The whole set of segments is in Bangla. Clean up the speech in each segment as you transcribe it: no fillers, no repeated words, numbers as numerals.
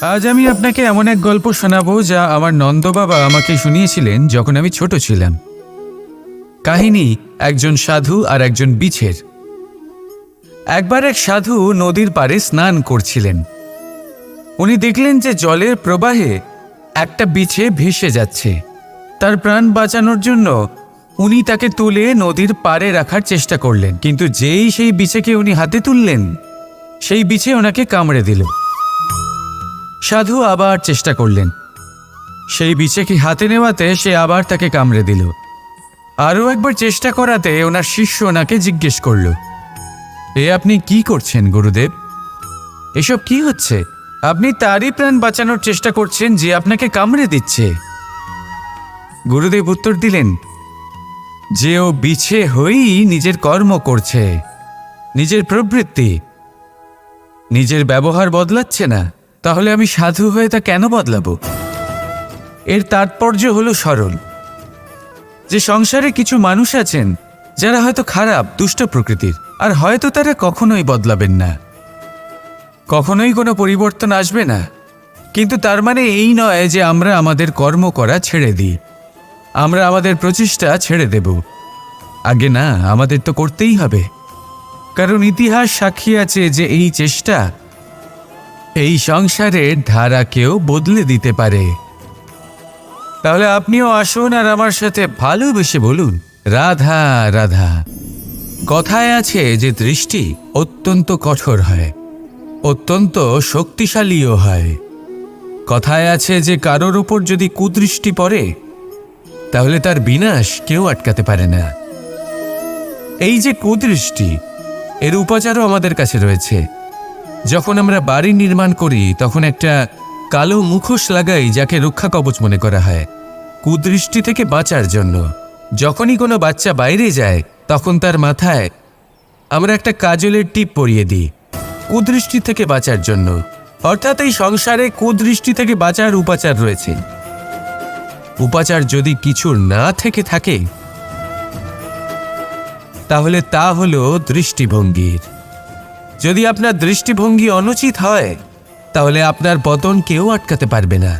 আজ আমি আপনাকে এমন এক গল্প শোনাবো যা আমার নন্দ বাবা আমাকে শুনিয়েছিলেন যখন আমি ছোট ছিলাম। কাহিনী একজন সাধু আর একজন বিছের। একবার এক সাধু নদীর পাড়ে স্নান করছিলেন। উনি দেখলেন যে জলের প্রবাহে একটা বিছে ভেসে যাচ্ছে। তার প্রাণ বাঁচানোর জন্য উনি তাকে তুলে নদীর পাড়ে রাখার চেষ্টা করলেন, কিন্তু যেই সেই বিছেকে উনি হাতে তুললেন, সেই বিছে ওনাকে কামড়ে দিল। সাধু আবার চেষ্টা করলেন, সেই বিছেকে হাতে নেওয়াতে সে আবার তাকে কামড়ে দিল। আরও একবার চেষ্টা করাতে ওনার শিষ্য ওনাকে জিজ্ঞেস করল, এ আপনি কি করছেন গুরুদেব? এসব কি হচ্ছে? আপনি তারই প্রাণ বাঁচানোর চেষ্টা করছেন যে আপনাকে কামড়ে দিচ্ছে। গুরুদেব উত্তর দিলেন যে ও বিছে হয়েই নিজের কর্ম করছে, নিজের প্রবৃত্তি, নিজের ব্যবহার বদলাচ্ছে না। তাহলে আমি সাধু হয়ে তা কেন বদলাবো? এর তাৎপর্য হলো সরল, যে সংসারে কিছু মানুষ আছেন যারা হয়তো খারাপ, দুষ্ট প্রকৃতির, আর হয়তো তারা কখনোই বদলাবেন না, কখনোই কোনো পরিবর্তন আসবে না। কিন্তু তার মানে এই নয় যে আমরা আমাদের কর্ম করা ছেড়ে দিই, আমরা আমাদের প্রচেষ্টা ছেড়ে দেব। আগে না, আমাদের তো করতেই হবে, কারণ ইতিহাস সাক্ষী আছে যে এই চেষ্টা এই সংসারের ধারাকেও বদলে দিতে পারে। তাহলে আপনিও আসুন আর আমার সাথে ভালোবেসে বলুন, রাধা রাধা। কথায় আছে যে দৃষ্টি অত্যন্ত কঠোর হয়, অত্যন্ত শক্তিশালীও হয়। কথায় আছে যে কারোর উপর যদি কুদৃষ্টি পড়ে তাহলে তার বিনাশ কেউ আটকাতে পারে না। এই যে কুদৃষ্টি, এর উপাচারও আমাদের কাছে রয়েছে। যখন আমরা বাড়ি নির্মাণ করি তখন একটা কালো মুখোশ লাগাই, যাকে রক্ষা কবচ মনে করা হয়, কুদৃষ্টি থেকে বাঁচার জন্য। যখনই কোনো বাচ্চা বাইরে যায় তখন তার মাথায় আমরা একটা কাজলের টিপ পরিয়ে দিই, কুদৃষ্টি থেকে বাঁচার জন্য। অর্থাৎ এই সংসারে কুদৃষ্টি থেকে বাঁচার উপাচার রয়েছে। উপাচার যদি কিছু না থেকে থাকে তাহলে তা হলো দৃষ্টিভঙ্গির। যদি আপনার দৃষ্টিভঙ্গি অনুচিত হয় তাহলে আপনার পতন কেউ আটকাতে পারবে না।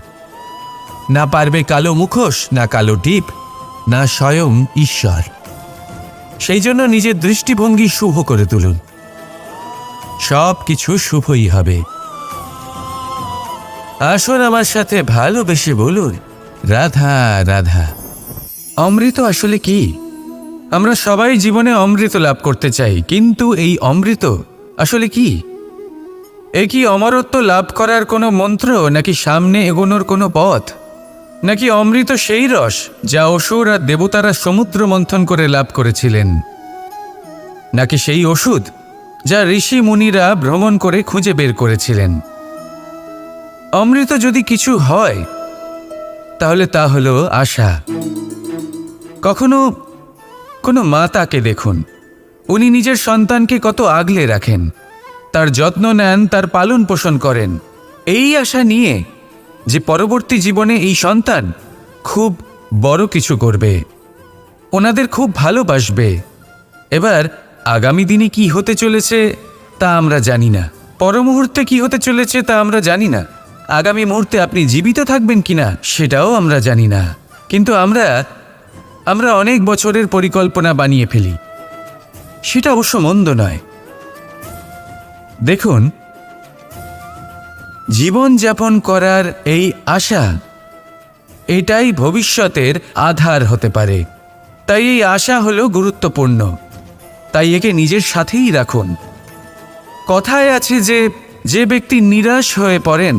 না পারবে কালো মুখোশ, না কালো টিপ, না স্বয়ং ঈশ্বর। সেই জন্য নিজের দৃষ্টিভঙ্গি শুভ করে তুলুন, সব কিছু শুভই হবে। আসুন আমার সাথে ভালোবেসে বলুন, রাধা রাধা। অমৃত আসলে কি? আমরা সবাই জীবনে অমৃত লাভ করতে চাই, কিন্তু এই অমৃত আসলে কি? এ কি অমরত্ব লাভ করার কোনো মন্ত্র, নাকি সামনে এগোনোর কোনো পথ? নাকি অমৃত সেই রস যা অসুর আর দেবতারা সমুদ্র মন্থন করে লাভ করেছিলেন? নাকি সেই ওষুধ যা ঋষি মুনিরা ভ্রমণ করে খুঁজে বের করেছিলেন? অমৃত যদি কিছু হয় তাহলে তা হলো আশা। কখনো কোনো মাতাকে দেখুন, উনি নিজের সন্তানকে কত আগলে রাখেন, তার যত্ন নেন, তার পালন পোষণ করেন, এই আশা নিয়ে যে পরবর্তী জীবনে এই সন্তান খুব বড় কিছু করবে, ওনাদের খুব ভালোবাসবে। এবার আগামী দিনে কি হতে চলেছে তা আমরা জানি না, পর মুহূর্তে কি হতে চলেছে তা আমরা জানি না, আগামী মুহূর্তে আপনি জীবিত থাকবেন কিনা সেটাও আমরা জানি না। কিন্তু আমরা অনেক বছরের পরিকল্পনা বানিয়ে ফেলি, সেটা অবশ্য মন্দ নয়। দেখুন, জীবন যাপন করার এই আশা, এটাই ভবিষ্যতের আধার হতে পারে। তাই এই আশা হলো গুরুত্বপূর্ণ, তাই একে নিজের সাথেই রাখুন। কথায় আছে যে ব্যক্তি নিরাশ হয়ে পড়েন,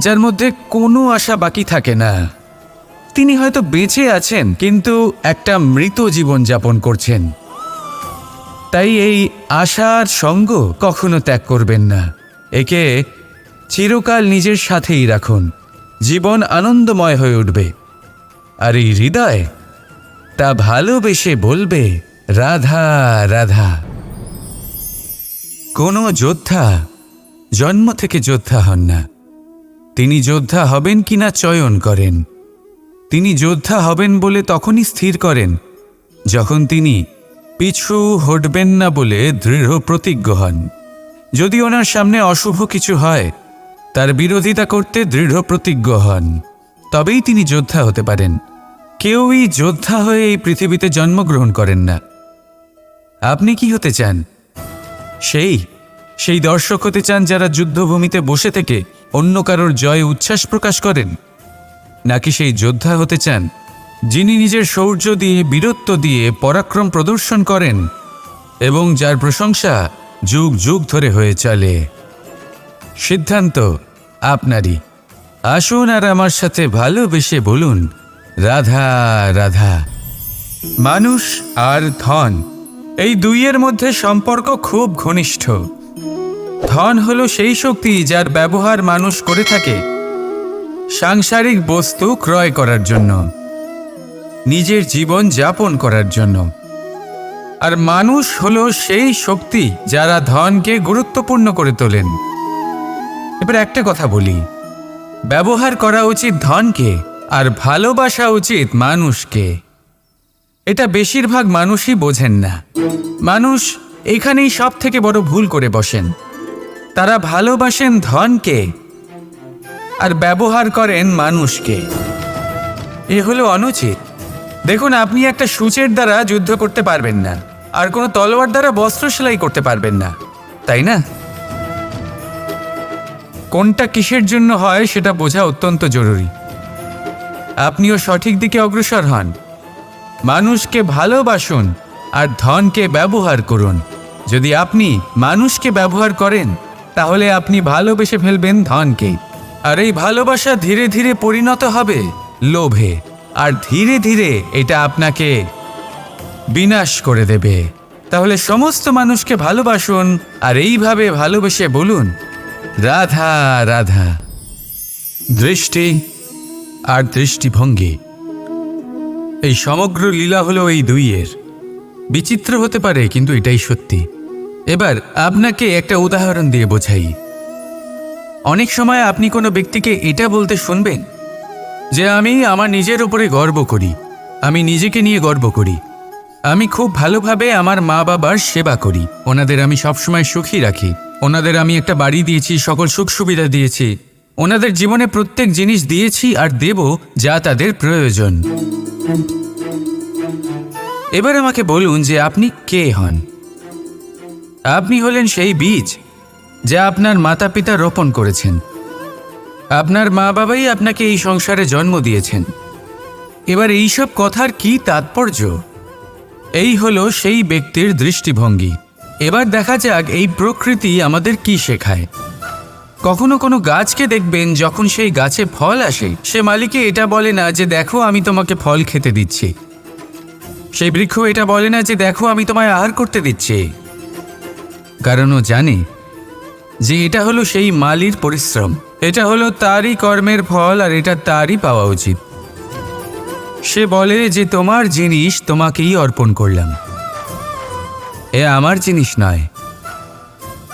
যার মধ্যে কোনো আশা বাকি থাকে না, তিনি হয়তো বেঁচে আছেন কিন্তু একটা মৃত জীবন যাপন করছেন। তাই এই আশার সঙ্গ কখনো ত্যাগ করবেন না, একে চিরকাল নিজের সাথেই রাখুন। জীবন আনন্দময় হয়ে উঠবে, আর এই হৃদয় তা ভালোবেসে বলবে, রাধা রাধা। কোনো যোদ্ধা জন্ম থেকে যোদ্ধা হন না, তিনি যোদ্ধা হবেন কিনা চয়ন করেন। তিনি যোদ্ধা হবেন বলে তখনই স্থির করেন যখন তিনি পিছু হটবেন না বলে দৃঢ় প্রতিজ্ঞ হন। যদি ওনার সামনে অশুভ কিছু হয় তার বিরোধিতা করতে দৃঢ় প্রতিজ্ঞ হন, তবেই তিনি যোদ্ধা হতে পারেন। কেউই যোদ্ধা হয়ে এই পৃথিবীতে জন্মগ্রহণ করেন না। আপনি কি হতে চান? সেই দর্শক হতে চান যারা যুদ্ধভূমিতে বসে থেকে অন্য কারোর জয়ে উচ্ছ্বাস প্রকাশ করেন, নাকি সেই যোদ্ধা হতে চান যিনি নিজের শৌর্য দিয়ে, বীরত্ব দিয়ে পরাক্রম প্রদর্শন করেন এবং যার প্রশংসা যুগ যুগ ধরে হয়ে চলে? সিদ্ধান্ত আপনারই। আসুন আর আমার সাথে ভালোবেসে বলুন, রাধা রাধা। মানুষ আর ধন, এই দুইয়ের মধ্যে সম্পর্ক খুব ঘনিষ্ঠ। ধন হলো সেই শক্তি যার ব্যবহার মানুষ করে থাকে সাংসারিক বস্তু ক্রয় করার জন্য, নিজের জীবন যাপন করার জন্য। আর মানুষ হলো সেই শক্তি যারা ধনকে গুরুত্বপূর্ণ করে তোলেন। এবার একটা কথা বলি, ব্যবহার করা উচিত ধনকে আর ভালোবাসা উচিত মানুষকে। এটা বেশিরভাগ মানুষই বোঝেন না। মানুষ এখানেই সব থেকে বড় ভুল করে বসেন। তারা ভালোবাসেন ধনকে আর ব্যবহার করেন মানুষকে। এ হলো অনুচিত। দেখুন, আপনি একটা সূচের দ্বারা যুদ্ধ করতে পারবেন না, আর কোনো তলোয়ার দ্বারা বস্ত্র সেলাই করতে পারবেন না, তাই না? কোনটা কিসের জন্য হয় সেটা বোঝা অত্যন্ত জরুরি। আপনিও সঠিক দিকে অগ্রসর হন। মানুষকে ভালোবাসুন আর ধনকে ব্যবহার করুন। যদি আপনি মানুষকে ব্যবহার করেন, তাহলে আপনি ভালোবেসে ফেলবেন ধনকে। আর এই ভালোবাসা ধীরে ধীরে পরিণত হবে লোভে, আর ধীরে ধীরে এটা আপনাকে বিনাশ করে দেবে। তাহলে সমস্ত মানুষকে ভালোবাসুন আর এইভাবে ভালোবেসে বলুন, রাধা রাধা। দৃষ্টি আর দৃষ্টিভঙ্গি, এই সমগ্র লীলা হলো এই দুইয়ের। বিচিত্র হতে পারে, কিন্তু এটাই সত্যি। এবার আপনাকে একটা উদাহরণ দিয়ে বোঝাই। অনেক সময় আপনি কোনো ব্যক্তিকে এটা বলতে শুনবেন যে আমি আমার নিজের উপরে গর্ব করি, আমি নিজেকে নিয়ে গর্ব করি, আমি খুব ভালোভাবে আমার মা বাবার সেবা করি, ওনাদের আমি সবসময় সুখী রাখি, ওনাদের আমি একটা বাড়ি দিয়েছি, সকল সুখ সুবিধা দিয়েছি, ওনাদের জীবনে প্রত্যেক জিনিস দিয়েছি আর দেব যা তাদের প্রয়োজন। এবার আমাকে বলুন যে আপনি কে হন? আপনি হলেন সেই বীজ যা আপনার মাতা পিতা রোপণ করেছেন। আপনার মা বাবাই আপনাকে এই সংসারে জন্ম দিয়েছেন। এবার এইসব কথার কি তাৎপর্য? এই হলো সেই ব্যক্তির দৃষ্টিভঙ্গি। এবার দেখা যাক এই প্রকৃতি আমাদের কি শেখায়। কখনো কোনো গাছকে দেখবেন, যখন সেই গাছে ফল আসে, সে মালিকে এটা বলে না যে দেখো আমি তোমাকে ফল খেতে দিচ্ছি। সেই বৃক্ষ এটা বলে না যে দেখো আমি তোমায় আহার করতে দিচ্ছি, কারণ ও জানে যে এটা হলো সেই মালির পরিশ্রম, এটা হলো তারই কর্মের ফল আর এটা তারই পাওয়া উচিত। সে বলে যে তোমার জিনিস তোমাকেই অর্পণ করলাম, এ আমার জিনিস নয়।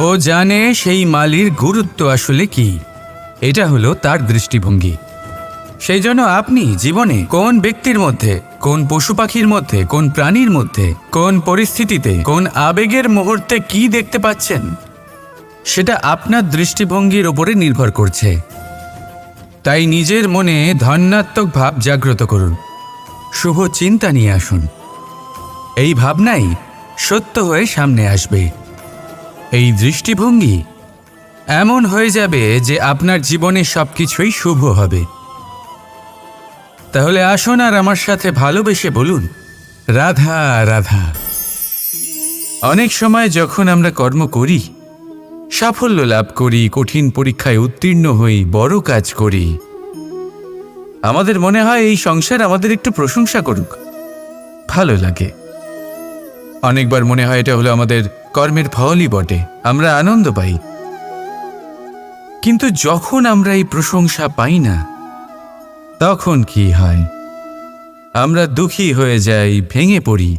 ও জানে সেই মালির গুরুত্ব আসলে কি। এটা হলো তার দৃষ্টিভঙ্গি। সেই জন্য আপনি জীবনে কোন ব্যক্তির মধ্যে, কোন পশু পাখির মধ্যে, কোন প্রাণীর মধ্যে, কোন পরিস্থিতিতে, কোন আবেগের মুহূর্তে কি দেখতে পাচ্ছেন, সেটা আপনার দৃষ্টিভঙ্গির ওপরে নির্ভর করছে। তাই নিজের মনে ধন্যাত্মক ভাব জাগ্রত করুন, শুভ চিন্তা নিয়ে আসুন। এই ভাবনাই সত্য হয়ে সামনে আসবে। এই দৃষ্টিভঙ্গি এমন হয়ে যাবে যে আপনার জীবনে সবকিছুই শুভ হবে। তাহলে আসুন আর আমার সাথে ভালোবেসে বলুন, রাধা রাধা। অনেক সময় যখন আমরা কর্ম করি, সাফল্য লাভ করি, কঠিন পরীক্ষায় উত্তীর্ণ হই, বড় কাজ করি, আমাদের মনে হয় এই সংসার আমাদের একটু প্রশংসা করুক, ভালো লাগে। অনেকবার মনে হয় এটা হলো আমাদের কর্মের ফলই বটে, আমরা আনন্দ পাই। কিন্তু যখন আমরা এই প্রশংসা পাই না, তখন কি হয়? আমরা দুঃখী হয়ে যাই, ভেঙে পড়ি।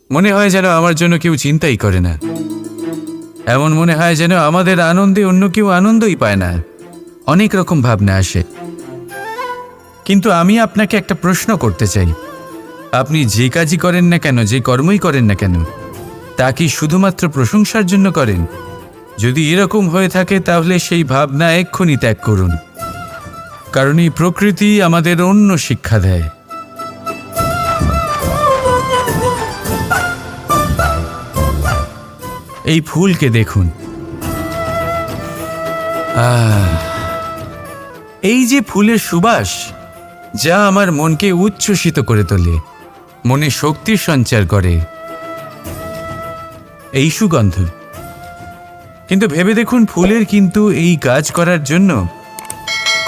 মনে হয় যেন আমার জন্য কেউ চিন্তাই করে না, এমন মনে হয় যেন আমাদের আনন্দে অন্য কেউ আনন্দই পায় না। অনেক রকম ভাবনা আসে। কিন্তু আমি আপনাকে একটা প্রশ্ন করতে চাই, আপনি যে কাজই করেন না কেন, যে কর্মই করেন না কেন, তা কি শুধুমাত্র প্রশংসার জন্য করেন? যদি এরকম হয়ে থাকে তাহলে সেই ভাবনা এক্ষুনি ত্যাগ করুন, কারণ এই প্রকৃতি আমাদের অন্য শিক্ষা দেয়। এই ফুলকে দেখুন, এই যে ফুলের সুবাস, যা আমার মনকে উচ্ছ্বসিত করে তোলে, মনে শক্তির সঞ্চার করে, এই সুগন্ধ। কিন্তু ভেবে দেখুন, ফুলের কিন্তু এই কাজ করার জন্য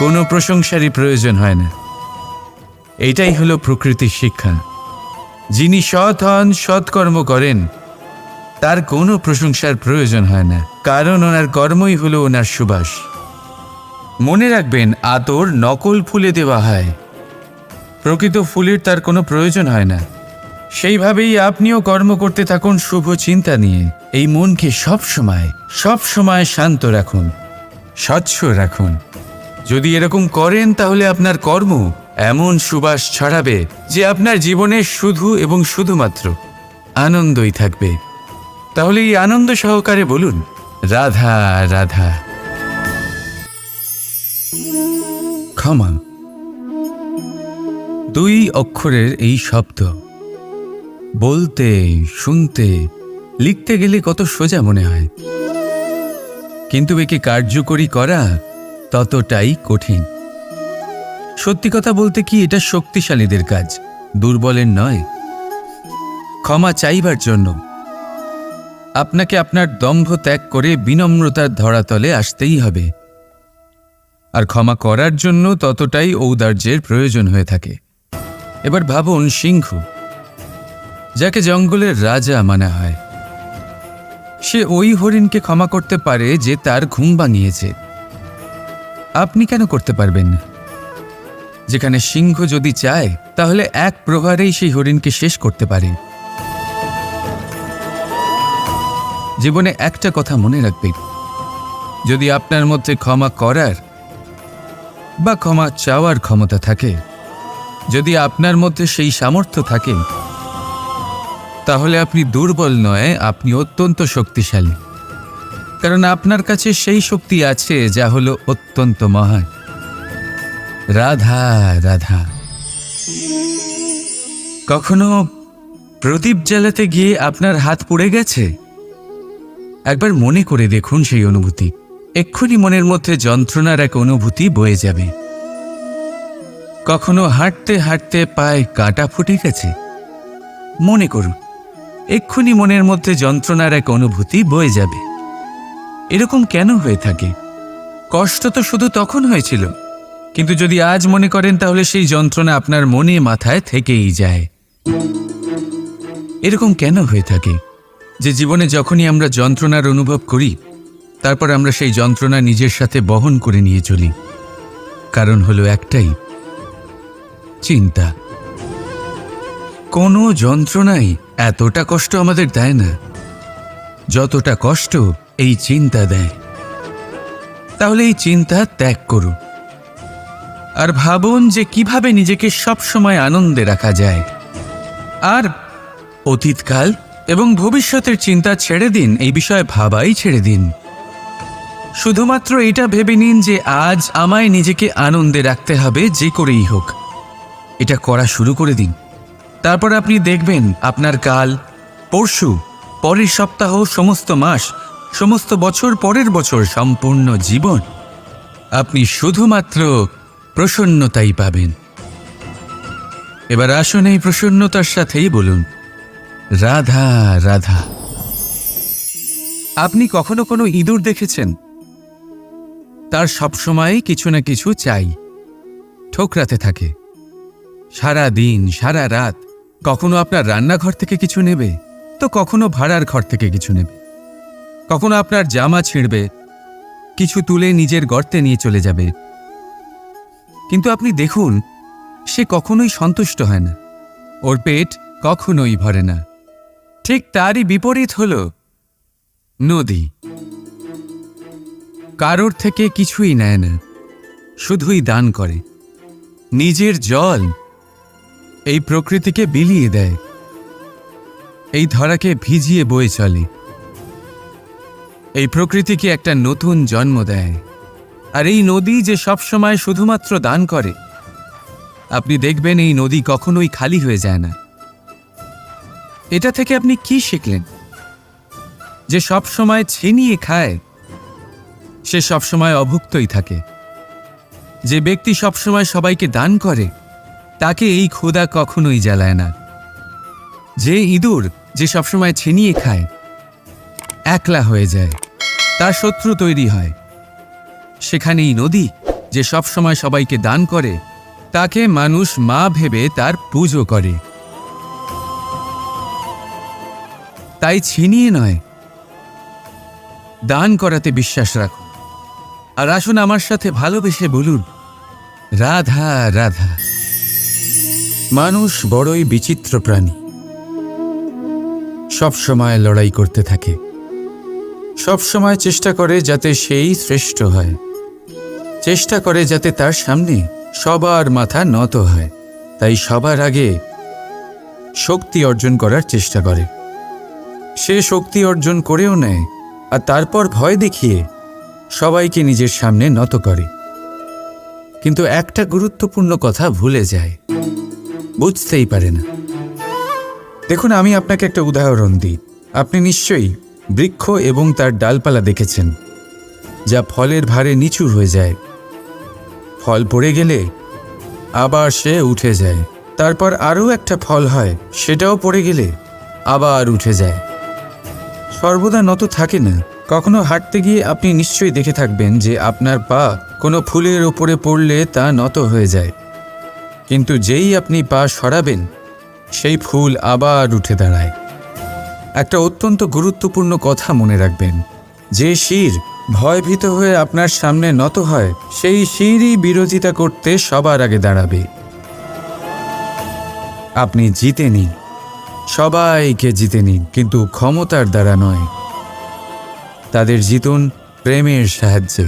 কোনো প্রশংসারই প্রয়োজন হয় না। এইটাই হলো প্রকৃতির শিক্ষা। যিনি সৎ হন, সৎকর্ম করেন, তার কোনো প্রশংসার প্রয়োজন হয় না, কারণ ওনার কর্মই হলো ওনার সুবাস। মনে রাখবেন, আতর নকল ফুলে দেওয়া হয়, প্রকৃত ফুলের তার কোনো প্রয়োজন হয় না। সেইভাবেই আপনিও কর্ম করতে থাকুন শুভ চিন্তা নিয়ে। এই মনকে সবসময় শান্ত রাখুন, স্বচ্ছ রাখুন। যদি এরকম করেন তাহলে আপনার কর্ম এমন সুবাস ছড়াবে যে আপনার জীবনে শুধু এবং শুধুমাত্র আনন্দই থাকবে। তাহলে এই আনন্দ সহকারে বলুন, রাধা রাধা। ক্ষমা, 2 অক্ষরের এই শব্দ বলতে, শুনতে, লিখতে গেলে কত সোজা মনে হয়, কিন্তু একে কার্যকরী করা ততটাই কঠিন। সত্যি কথা বলতে কি, এটা শক্তিশালীদের কাজ, দুর্বলের নয়। ক্ষমা চাইবার জন্য আপনাকে আপনার দম্ভ ত্যাগ করে বিনম্রতার ধরাতলে আসতেই হবে। আর ক্ষমা করার জন্য ততটাই ঔদার্যের প্রয়োজন হয়ে থাকে। এবার ভাবুন, সিংহ, যাকে জঙ্গলের রাজা মানা হয়, সে ওই হরিণকে ক্ষমা করতে পারে যে তার ঘুম ভাঙিয়েছে। আপনি কেন করতে পারবেন না? যেখানে সিংহ যদি চায় তাহলে এক প্রহারেই সেই হরিণকে শেষ করতে পারে। জীবনে একটা কথা মনে রাখবেন, যদি আপনার মধ্যে ক্ষমা করার বা ক্ষমা চাওয়ার ক্ষমতা থাকে, যদি আপনার মধ্যে সেই সামর্থ্য থাকে, তাহলে আপনি দুর্বল নয়, আপনি অত্যন্ত শক্তিশালী। কারণ আপনার কাছে সেই শক্তি আছে যা হলো অত্যন্ত মহান। রাধা রাধা। কখনো প্রদীপ জ্বালাতে গিয়ে আপনার হাত পুড়ে গেছে? একবার মনে করে দেখুন সেই অনুভূতি। এক্ষুনি মনের মধ্যে যন্ত্রণার এক অনুভূতি বয়ে যাবে। কখনো হাঁটতে হাঁটতে পায়ে কাঁটা ফুটে গেছে? মনে করুন, এক্ষুনি মনের মধ্যে যন্ত্রণার এক অনুভূতি বয়ে যাবে। এরকম কেন হয়ে থাকে? কষ্ট তো শুধু তখন হয়েছিল, কিন্তু যদি আজ মনে করেন তাহলে সেই যন্ত্রণা আপনার মনে মাথায় থেকেই যায়। এরকম কেন হয়ে থাকে যে জীবনে যখনই আমরা যন্ত্রণার অনুভব করি, তারপর আমরা সেই যন্ত্রণা নিজের সাথে বহন করে নিয়ে চলি? কারণ হলো একটাই, চিন্তা। কোনো যন্ত্রণাই এতটা কষ্ট আমাদের দেয় না যতটা কষ্ট এই চিন্তা দেয়। তাহলে এই চিন্তা ত্যাগ করুন আর ভাবুন যে কিভাবে নিজেকে সবসময় আনন্দে রাখা যায়। আর অতীতকাল এবং ভবিষ্যতের চিন্তা ছেড়ে দিন, এই বিষয়ে ভাবাই ছেড়ে দিন। শুধুমাত্র এটা ভেবে নিন যে আজ আমায় নিজেকে আনন্দে রাখতে হবে, যে করেই হোক। এটা করা শুরু করে দিন। তারপর আপনি দেখবেন আপনার কাল, পরশু, পরের সপ্তাহ, সমস্ত মাস, সমস্ত বছর, পরের বছর, সম্পূর্ণ জীবন আপনি শুধুমাত্র প্রসন্নতাই পাবেন। এবার আসুন এই প্রসন্নতার সাথেই বলুন, রাধা রাধা। আপনি কখনো কোনো ইঁদুর দেখেছেন? তার সবসময় কিছু না কিছু চাই, ঠোকরাতে থাকে সারা দিন সারা রাত। কখনো আপনার রান্নাঘর থেকে কিছু নেবে, তো কখনো ভাড়ার ঘর থেকে কিছু নেবে। কখনো আপনার জামা ছিঁড়বে, কিছু তুলে নিজের গর্তে নিয়ে চলে যাবে। কিন্তু আপনি দেখুন, সে কখনোই সন্তুষ্ট হয় না, ওর পেট কখনোই ভরে না। ঠিক তারই বিপরীত হল নদী। কারোর থেকে কিছুই নেয় না, শুধুই দান করে। নিজের জল এই প্রকৃতিকে বিলিয়ে দেয়, এই ধরাকে ভিজিয়ে বয়ে চলে। এই প্রকৃতিকে একটা নতুন জন্ম দেয়। আর এই নদী যে সবসময় শুধুমাত্র দান করে, আপনি দেখবেন এই নদী কখনোই খালি হয়ে যায় না। এটা থেকে আপনি কি শিখলেন? যে সবসময় ছিনিয়ে খায় সে সবসময় অভুক্তই থাকে। যে ব্যক্তি সবসময় সবাইকে দান করে তাকে এই ক্ষুধা কখনোই জ্বালায় না। যে ইঁদুর যে সবসময় ছিনিয়ে খায় একলা হয়ে যায়, তার শত্রু তৈরি হয়। সেখানেই নদী যে সবসময় সবাইকে দান করে তাকে মানুষ মা ভেবে তার পুজো করে। তাই ছিনিয়ে নয়, দান করাতে বিশ্বাস রাখুন। আর আসুন আমার সাথে ভালোবেসে বলুন, রাধা রাধা। মানুষ বড়ই বিচিত্র প্রাণী। সব সময় লড়াই করতে থাকে, সব সময় চেষ্টা করে যাতে সেই শ্রেষ্ঠ হয়, চেষ্টা করে যাতে তার সামনে সবার মাথা নত হয়। তাই সবার আগে শক্তি অর্জন করার চেষ্টা করে। সে শক্তি অর্জন করেও নেয় আর তারপর ভয় দেখিয়ে সবাইকে নিজের সামনে নত করে। কিন্তু একটা গুরুত্বপূর্ণ কথা ভুলে যায়, বুঝতেই পারে না। দেখুন, আমি আপনাকে একটা উদাহরণ দিই। আপনি নিশ্চয়ই বৃক্ষ এবং তার ডালপালা দেখেছেন, যা ফলের ভারে নিচু হয়ে যায়। ফল পড়ে গেলে আবার সে উঠে যায়, তারপর আরও একটা ফল হয়, সেটাও পড়ে গেলে আবার উঠে যায়। সর্বদা নত থাকে না। কখনো হাঁটতে গিয়ে আপনি নিশ্চয়ই দেখে থাকবেন যে আপনার পা কোনো ফুলের ওপরে পড়লে তা নত হয়ে যায়, কিন্তু যেই আপনি পা সরাবেন সেই ফুল আবার উঠে দাঁড়ায়। একটা অত্যন্ত গুরুত্বপূর্ণ কথা মনে রাখবেন, যে শির ভয়ভীত হয়ে আপনার সামনে নত হয় সেই শিরই বিরোধিতা করতে সবার আগে দাঁড়াবে। আপনি জিতে নিন, সবাইকে জিতে নিন, কিন্তু ক্ষমতার দ্বারা নয়। তাদের জিতুন প্রেমের সাহায্যে।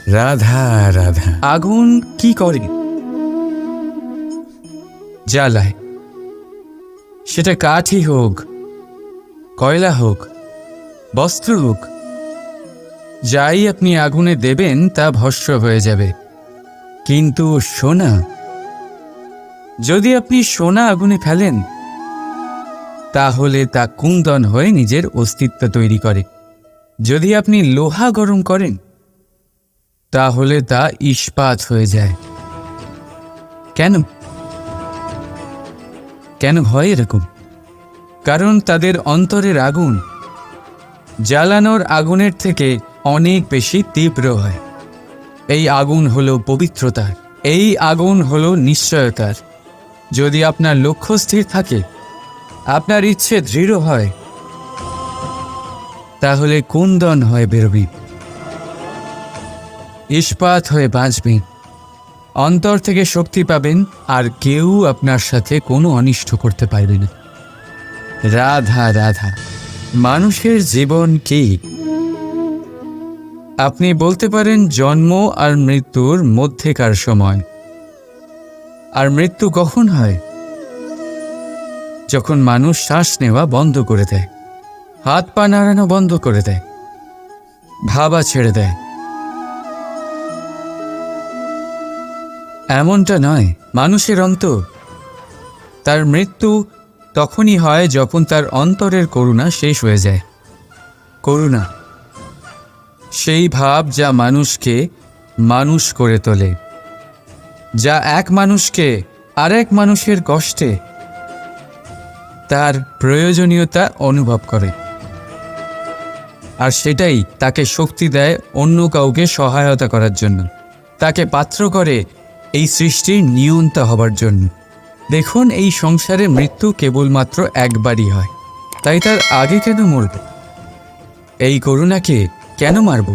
রাধা রাধা। আগুন কি করে? জ্বালায়। সেটা কাঠই হোক, কয়লা হোক, বস্ত্র হোক, যাই আপনি আগুনে দেবেন তা ভস্ম হয়ে যাবে। কিন্তু সোনা, যদি আপনি সোনা আগুনে ফেলেন তাহলে তা কুন্দন হয়ে নিজের অস্তিত্ব তৈরি করে। যদি আপনি লোহা গরম করেন তাহলে তা ইস্পাত হয়ে যায়। কেন কেন হয় এরকম? কারণ তাদের অন্তরের আগুন জ্বালানোর আগুনের থেকে অনেক বেশি তীব্র হয়। এই আগুন হলো পবিত্রতার, এই আগুন হলো নিশ্চয়তার। যদি আপনার লক্ষ্য স্থির থাকে, আপনার ইচ্ছে দৃঢ় হয়, তাহলে কুন্দন হয়ে বেরোবি, ইস্পাত হয়ে বাঁচবেন, অন্তর থেকে শক্তি পাবেন, আর কেউ আপনার সাথে কোনো অনিষ্ট করতে পারবে না। রাধা রাধা। মানুষের জীবন কি? আপনি বলতে পারেন জন্ম আর মৃত্যুর মধ্যেকার সময়। আর মৃত্যু কখন হয়? যখন মানুষ শ্বাস নেওয়া বন্ধ করে দেয়, হাত পা নাড়ানো বন্ধ করে দেয়, ভাবা ছেড়ে দেয়। এমনটা নয়, মানুষের অন্তর। তার মৃত্যু তখনই হয় যখন তার অন্তরের করুণা শেষ হয়ে যায়। করুণা সেই ভাব যা মানুষকে মানুষ করে তোলে, যা এক মানুষকে আরেক মানুষের কষ্টে তার প্রয়োজনীয়তা অনুভব করে, আর সেটাই তাকে শক্তি দেয় অন্য কাউকে সহায়তা করার জন্য, তাকে পাত্র করে এই সৃষ্টির নিয়ন্তা হবার জন্য। দেখুন, এই সংসারে মৃত্যু কেবলমাত্র একবারই হয়, তাই তার আগে কেন মরব? এই করুণাকে কেন মারব?